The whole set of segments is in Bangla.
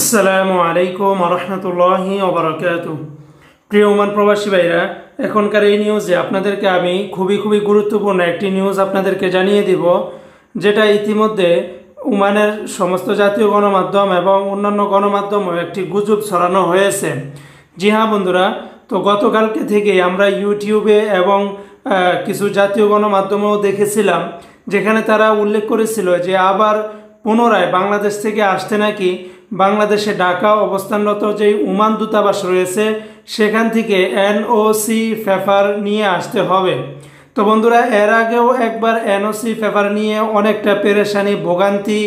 আসসালামু আলাইকুম রহমতুল্লাহি ওবারাকাতুহ। প্রিয় ওমান প্রবাসী ভাইরা, এখনকার এই নিউজে আপনাদেরকে আমি খুবই গুরুত্বপূর্ণ একটি নিউজ আপনাদেরকে জানিয়ে দিব, যেটা ইতিমধ্যে ওমানের সমস্ত জাতীয় গণমাধ্যম এবং অন্যান্য গণমাধ্যমেও একটি গুজব ছড়ানো হয়েছে। জি হ্যাঁ বন্ধুরা, তো গতকালকে থেকে আমরা ইউটিউবে এবং কিছু জাতীয় গণমাধ্যমেও দেখেছিলাম, যেখানে তারা উল্লেখ করেছিল যে আবার পুনরায় বাংলাদেশ থেকে আসতে নাকি বাংলাদেশে ঢাকা অবস্থানরত যেই ওমান দূতাবাস রয়েছে সেখান থেকে এনওসি পেপার নিয়ে আসতে হবে। তো বন্ধুরা, এর আগেও একবার এনওসি পেপার নিয়ে অনেকটা পেরেশানি, ভোগান্তি,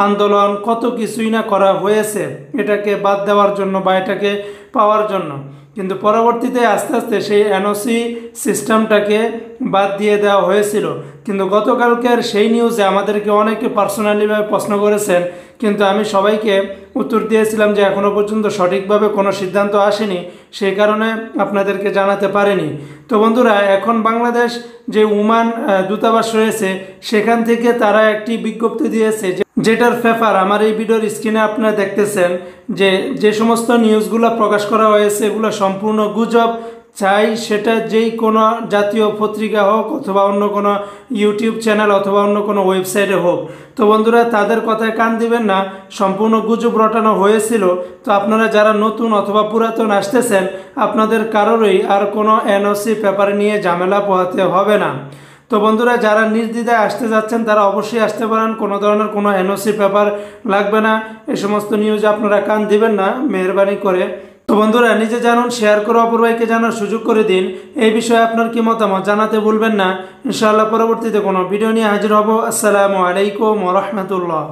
আন্দোলন, কত কিছুই না করা হয়েছে এটাকে বাদ দেওয়ার জন্য বা এটাকে পাওয়ার জন্য, কিন্তু পরবর্তীতে আস্তে আস্তে সেই এনওসি সিস্টেমটাকে বাদ দিয়ে দেওয়া হয়েছিল। কিন্তু গতকালকের সেই নিউজে আমাদেরকে অনেকে পার্সোনালিভাবে প্রশ্ন করেছেন, কিন্তু আমি সবাইকে উত্তর দিয়েছিলাম যে এখনও পর্যন্ত সঠিকভাবে কোনো সিদ্ধান্ত আসেনি, সেই কারণে আপনাদেরকে জানাতে পারিনি। তো বন্ধুরা, এখন বাংলাদেশ যে ওমান দূতাবাস রয়েছে সেখান থেকে তারা একটি বিজ্ঞপ্তি দিয়েছে, যেটার পেপার আমার এই ভিডিওর স্ক্রিনে আপনারা দেখতেছেন, যে সমস্ত নিউজগুলো প্রকাশ করা হয়েছে এগুলো সম্পূর্ণ গুজব। চাই সেটা যেই কোনো জাতীয় পত্রিকা হোক অথবা অন্য কোনো ইউটিউব চ্যানেল অথবা অন্য কোনো ওয়েবসাইটে হোক, তো বন্ধুরা তাদের কথায় কান দিবেন না, সম্পূর্ণ গুজব রটানো হয়েছিল। তো আপনারা যারা নতুন অথবা পুরাতন আসতেছেন, আপনাদের কারোরই আর কোনো এনওসি পেপার নিয়ে ঝামেলা পোহাতে হবে না। তো বন্ধুরা, যারা নির্দ্বিধায় আসতে যাচ্ছেন তারা অবশ্যই আসতে পারেন, কোনো ধরনের কোনো এনওসি পেপার লাগবে না। এই সমস্ত নিউজে আপনারা কান দিবেন না মেহরবানি করে। তো বন্ধুরা, নিজে জানুন, শেয়ার করে অপর ভাইকে জানার সুযোগ করে দিন। এই বিষয়ে আপনার কি মতামত জানাতে ভুলবেন না। ইনশাআল্লাহ পরবর্তীতে কোনো ভিডিও নিয়ে হাজির হব। আসসালামু আলাইকুম ওয়া রাহমাতুল্লাহ।